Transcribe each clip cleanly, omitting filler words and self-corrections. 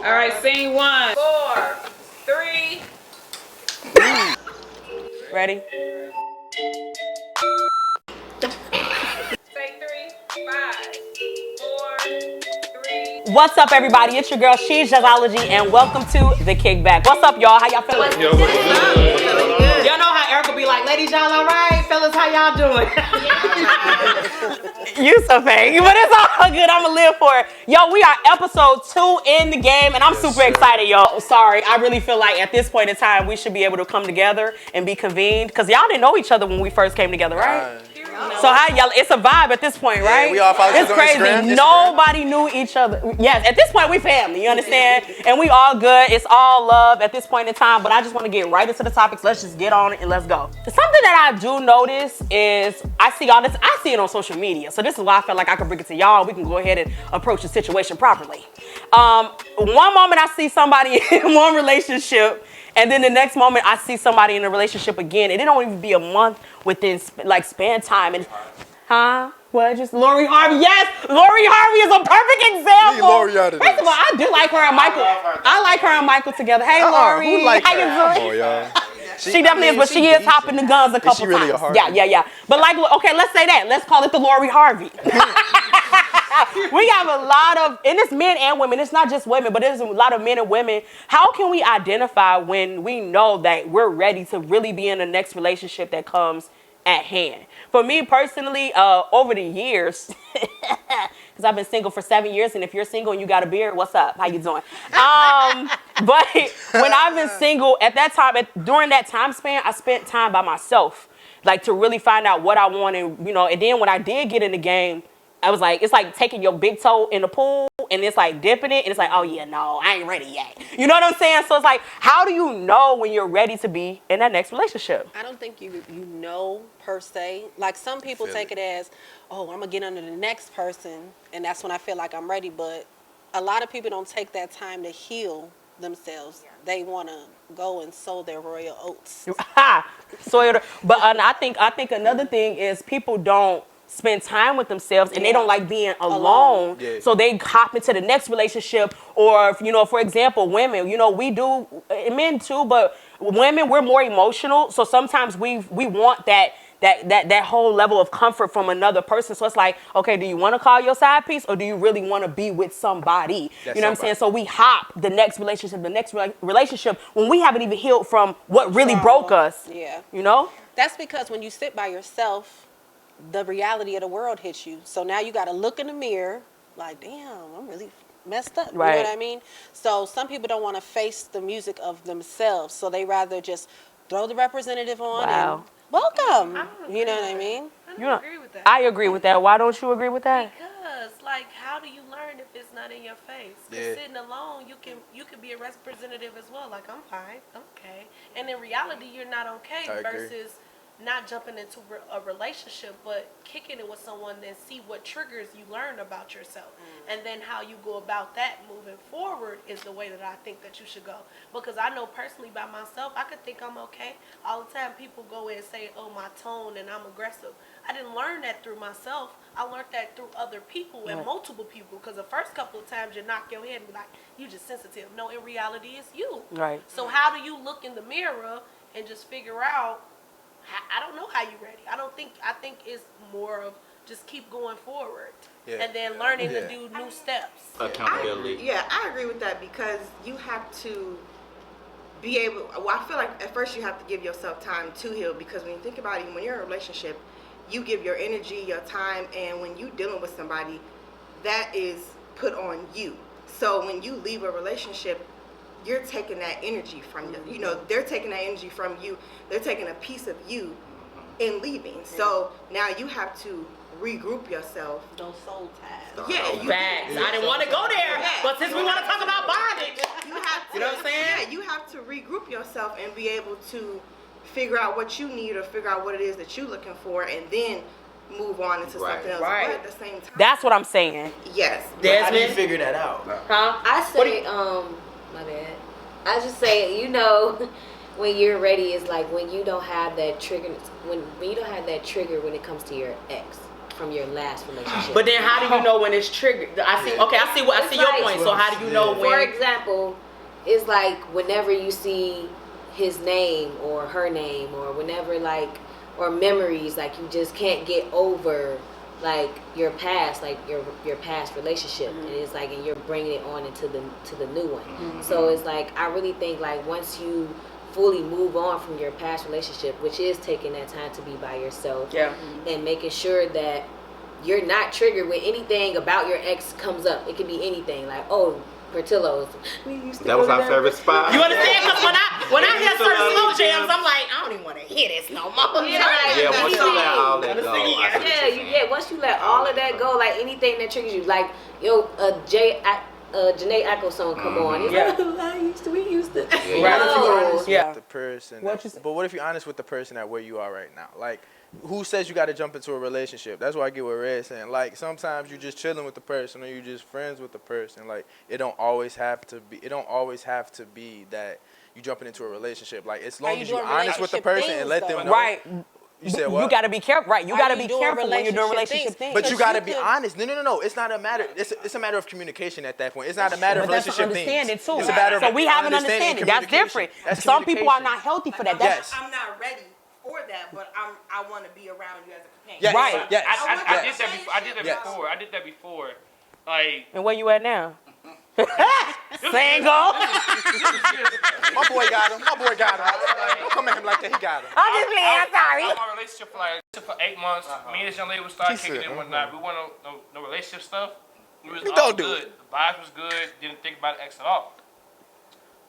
All right, scene 1. 4, 3. Ready? Take 3, 5, 4, 3. What's up, everybody? It's your girl, She's Jazzology, and welcome to the Kickback. What's up, y'all? How y'all feeling? Yo, what's good? Y'all know how Erica be like, ladies, y'all all right? Fellas, how y'all doing? You so fake, but it's all good. I'ma live for it. Yo, we are episode 2 in the game, and I'm super excited, y'all. Sorry, I really feel like at this point in time, we should be able to come together and be convened, because y'all didn't know each other when we first came together, right? So how y'all? It's a vibe at this point, right? Yeah, we all follow each It's other on crazy. Instagram. Nobody knew each other. Yes, at this point we family. You understand? And we all good. It's all love at this point in time. But I just want to get right into the topics. Let's just get on it and let's go. Something that I do notice is I see all this. I see it on social media. So this is why I felt like I could bring it to y'all. We can go ahead and approach the situation properly. One moment I see somebody in one relationship. And then the next moment I see somebody in a relationship again. And it don't even be a month within like span time. And what? Just Lori Harvey? Yes, Lori Harvey is a perfect example. Lori out of First of all, this. I do like her and Michael. I like her and Michael together. Hey, Lori. Who like how her? you Come doing? on, y'all. She definitely is, but she is hopping the guns a couple she really times. a Harvey? Yeah. But like, okay, let's say that. Let's call it the Lori Harvey. We have a lot of, and it's men and women. It's not just women, but there's a lot of men and women. How can we identify when we know that we're ready to really be in the next relationship that comes at hand? For me personally, over the years, because I've been single for 7 years, and if you're single and you got a beard, what's up? How you doing? But when I've been single, at that time, during that time span, I spent time by myself, like to really find out what I wanted, you know. And then when I did get in the game, I was like, it's like taking your big toe in the pool and it's like dipping it and it's like, oh yeah, no, I ain't ready yet. You know what I'm saying? So it's like, how do you know when you're ready to be in that next relationship? I don't think you know per se. Like some people take it as, oh, I'm gonna get under the next person and that's when I feel like I'm ready. But a lot of people don't take that time to heal themselves. They want to go and sow their royal oats. But I think another thing is people don't spend time with themselves and they don't like being alone. Yeah. So they hop into the next relationship. Or, you know, for example, women, you know, we do, men too, but women, we're more emotional. So sometimes we want that whole level of comfort from another person. So it's like, okay, do you want to call your side piece or do you really want to be with somebody? You know what I'm saying? So we hop the next relationship when we haven't even healed from what really broke us. Yeah. You know? That's because when you sit by yourself, the reality of the world hits you. So now you got to look in the mirror like, damn, I'm really messed up. Right. You know what I mean? So some people don't want to face the music of themselves. So they rather just throw the representative on and welcome. You know what I mean? I don't agree with that. I agree with that. Why don't you agree with that? Because, like, how do you learn if it's not in your face? Because sitting alone, you can be a representative as well. Like, I'm fine, okay. And in reality, you're not okay versus not jumping into a relationship, but kicking it with someone and see what triggers you learn about yourself. And then how you go about that moving forward is the way that I think that you should go. Because I know personally by myself, I could think I'm okay. All the time people go in and say, oh, my tone and I'm aggressive. I didn't learn that through myself. I learned that through other people and multiple people. Because the first couple of times you knock your head and be like, you just sensitive. No, in reality, it's you. Right. So how do you look in the mirror and just figure out, I don't know how you're ready. I think it's more of just keep going forward and then learning to do new steps. Accountability. I agree with that because you have to be able, I feel like at first you have to give yourself time to heal because when you think about it, when you're in a relationship, you give your energy, your time, and when you're dealing with somebody, that is put on you. So when you leave a relationship, you're taking that energy from you. You know, they're taking that energy from you. They're taking a piece of you in leaving. So now you have to regroup yourself. Those soul ties. Facts. I didn't want to go there, but since we want to talk about bondage, you have to, you know what I'm saying? Yeah, you have to regroup yourself and be able to figure out what you need or figure out what it is that you're looking for, and then move on into something else. But at the same time, that's what I'm saying. yes. How do you figure that out? Huh? I say, my bad. I just say, you know, when you're ready is like when you don't have that trigger. When you don't have that trigger when it comes to your ex. from your last relationship. But then how do you know when it's triggered? I see It's your like- point. So how do you know when? For example, it's like whenever you see his name or her name, or whenever like, or memories, like you just can't get over like your past, like your past relationship, and it's like, and you're bringing it on into the new one. So it's like, I really think like once you fully move on from your past relationship, which is taking that time to be by yourself, and making sure that you're not triggered when anything about your ex comes up. It could be anything, like, oh, Portillo's. That was our favorite spot. You understand? Because when I hear certain slow jams, I'm like, I don't even want to hear this no more. Yeah, once you let all that go. Once you let all of that go, like anything that triggers you, like Janae Echo song come on. It's like, we used to. The person. What you say? But what if you're honest with the person at where you are right now? Like, who says you got to jump into a relationship? That's why I get what Red's saying. Like, sometimes you're just chilling with the person, or you're just friends with the person. Like, it don't always have to be that you jumping into a relationship. Like, as long as you're honest with the person and let them know. Right. You said what? You got to be careful. Right. You got to be doing careful when you're doing relationship things. But you got to be honest. No. It's not a matter. It's a matter of communication at that point. It's not a matter of relationship things. Understanding too. It's a matter of so we have an understanding understanding. That's different. That's Some people are communication. not healthy for that. Yes. I'm not ready for that, but I want to be around you as a companion. Yes. Right. Yes. I did that before. Like, And where you at now? Single. My boy got him. Don't come at him like that. He got him. I'm just playing. I'm sorry. I was in a relationship for 8 months. Me and this young lady would start kicking it one night. We went on no relationship stuff. It was all don't do good. The vibes was good. Didn't think about ex at all.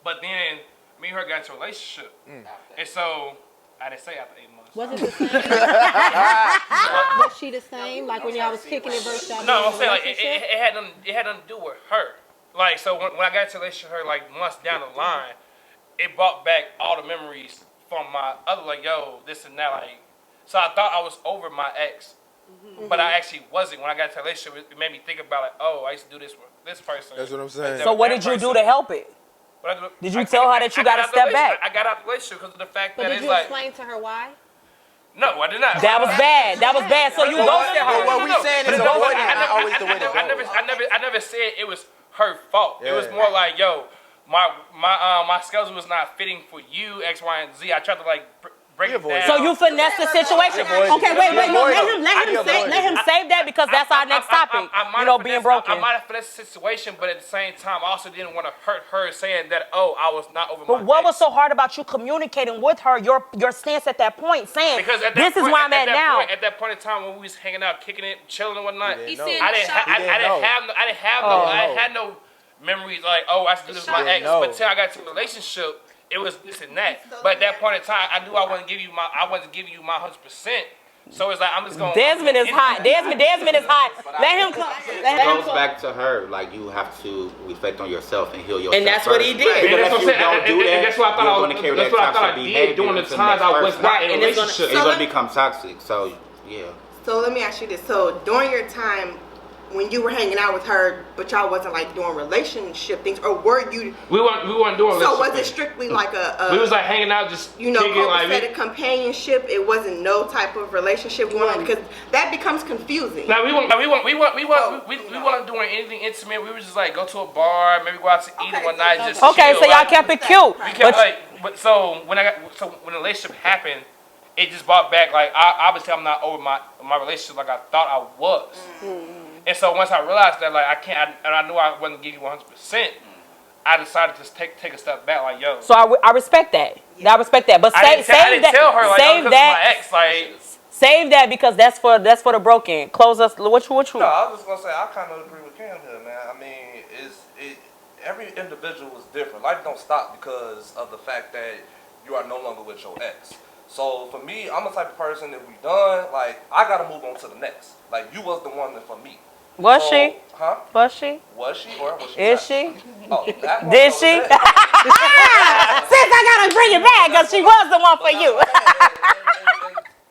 But then me and her got into a relationship, and so I didn't say after 8 months. Was it the same? Was she the same? Like when y'all was kicking it versus y'all? No, I'm saying like it had nothing to do with her. Like, so when I got into a relationship with her, like months down the line, it brought back all the memories from my other, like, yo, this and that, like. So I thought I was over my ex, but I actually wasn't. When I got into a relationship, it made me think about, like, oh, I used to do this with this person. That's what I'm saying. So what did you do to help it? Did you tell her that you got to step back? I got out the relationship because of the fact But that did it's you like, explain to her why? no, I did not. That was bad. That was bad. So you ghosted her. What we saying is avoiding is not always the way to go. I never said it was her fault. It was more like, yo, my schedule was not fitting for you, X, Y, and Z. I tried to like break it down. So you finessed the situation. Okay, wait. No, let him save that because that's our next topic. Being broken. I might have finessed the situation, but at the same time, I also didn't want to hurt her, saying that, oh, I was not over my But what ex. was so hard about you communicating with her your stance at that point, saying Because at that this point, is where I'm at now? At that point in time when we was hanging out, kicking it, chilling and whatnot, He No. said I didn't have no memories like, oh, I should do this with my ex. No. But until I got to a relationship, it was this and that. But at that point in time, I knew I wasn't giving you my 100%. So it's like I'm just going. Desmond is hot. Desmond is hot. Let him come. It goes back to her. Like, you have to reflect on yourself and heal yourself. And that's what he first. did. Because That's what I'm if you saying. don't do that, That's what I thought you're going to carry that toxic behavior during the into the times next I was person. not in a And it's gonna- relationship. It's going to become toxic. So, yeah. So let me ask you this. So during your time when you were hanging out with her, but y'all wasn't like doing relationship things, or were you? We weren't doing. So was relationship it things. strictly like a We was like hanging out, just kicking, like copacetic companionship? It wasn't no type of relationship going on, because that becomes confusing. we weren't doing anything intimate. We were just like go to a bar, maybe go out to eat one night, just Okay, chill, so y'all right? kept it cute. We kept so when the relationship happened, it just brought back like obviously I'm not over my relationship like I thought I was. And so once I realized that, like, I knew I wasn't giving you 100%, I decided to take a step back, like, yo. So I respect that. Yeah. I respect that. But I didn't tell her, like, save oh, that. my ex, like. Save that because that's for the broken. Close us. What you? No, I was just gonna say I kind of agree with Cam here, man. I mean, every individual is different. Life don't stop because of the fact that you are no longer with your ex. So for me, I'm the type of person, if we done, like, I gotta move on to the next. Like, you was the one that for me. Was she? Huh? Was she? Was she or was she? Is not? she? Oh, that one Did over she? there. Since I gotta bring it back, because she was the one for you.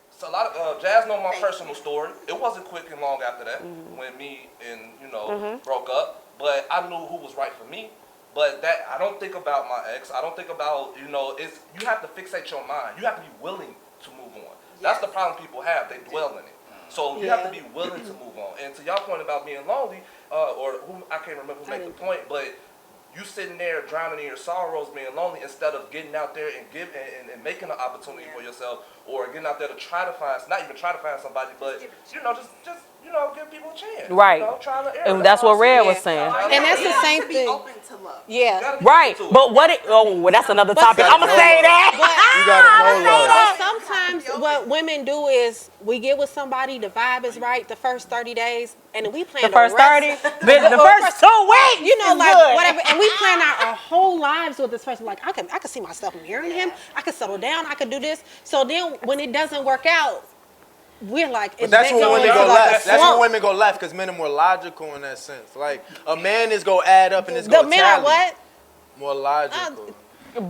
So a lot of Jazz know my personal story. It wasn't quick and long after that when me and broke up, but I knew who was right for me. But that I don't think about my ex. I don't think about it's you have to fixate your mind. You have to be willing to move on. That's the problem people have. They dwell in it. So you have to be willing to move on. And to y'all point about being lonely, or who I can't remember who made the point, but you sitting there drowning in your sorrows, being lonely, instead of getting out there and and making an opportunity for yourself, or getting out there to try to find, not even try to find somebody, but just give people a chance. Right. Trial and error. And that's what Red was saying. And that's the same to be thing. open to love. Yeah. Right. But that's another topic. I'm going to say that. You gotta know love. But sometimes what women do is we get with somebody, the vibe is right the first 30 days, and then we plan The first 30? The first 2 weeks. You know, is like good. whatever, and we plan our whole lives with this person. Like I can see myself marrying him. I can settle down. I can do this. So then when it doesn't work out, we're like, but that's when women go left. That's when women go left because men are more logical in that sense. Like a man is gonna add up and it's gonna tally. The men are what? More logical.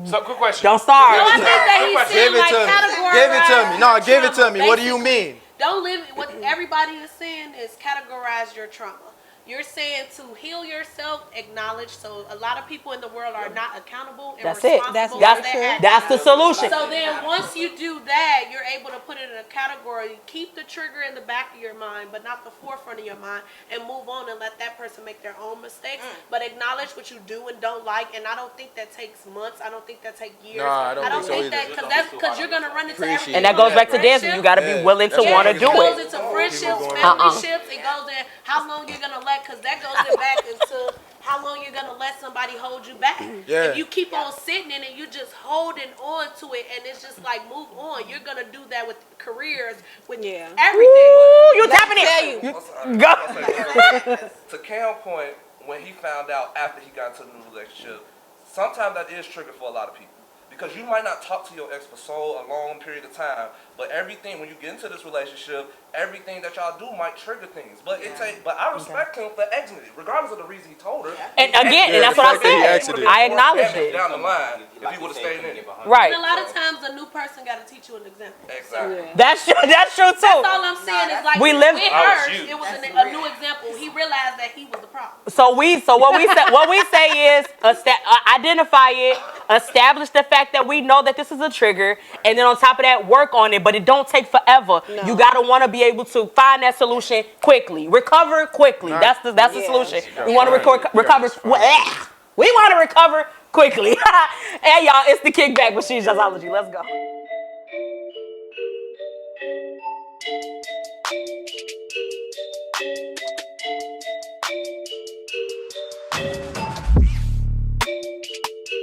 So, quick question. Don't start. No, I think that he's Give saying, it to me. categorize Give it to me. No, give it to trauma, me. What do you basically. mean? Don't live. What everybody is saying is categorize your trauma. You're saying to heal yourself, acknowledge. So a lot of people in the world are not accountable and That's it. responsible. That's the solution. So then once you do that, you're able to put it in a category. Keep the trigger in the back of your mind, but not the forefront of your mind, and move on and let that person make their own mistakes. But acknowledge what you do and don't like. And I don't think that takes months. I don't think that takes years. Nah, I don't think so that because you're gonna run into everything. And that goes back to dancing. You got to be willing to want to do It goes it. into friendships, family-ships. It goes in how long you're gonna let, because that goes in back into how long you're gonna let somebody hold you back. Yeah. If you keep on sitting in it, you just holding on to it, and it's just like move on. You're gonna do that with careers, with everything. Ooh, you tapping it. Go. To Cam's point, when he found out after he got into the new relationship, sometimes that is trigger for a lot of people. Because you might not talk to your ex for so a long period of time, but everything, when you get into this relationship, everything that y'all do might trigger things. But I respect him for exiting it, regardless of the reason he told her. And again, and that's what I said. I acknowledged it. Down the line, if he would have stayed in it. Right. And a lot of times, a new person got to teach you an example. Exactly. That's true too. That's all I'm saying is like We live- with her, it was a new example. He realized that he was the problem. So what we say is identify it, establish the fact that we know that this is a trigger, and then on top of that, work on it. But it don't take forever. No. You gotta want to be able to find that solution quickly, recover quickly. Right. That's the solution. We want to recover. We want to recover quickly. Hey y'all, it's the Kickback with She's Jazzology. Let's go.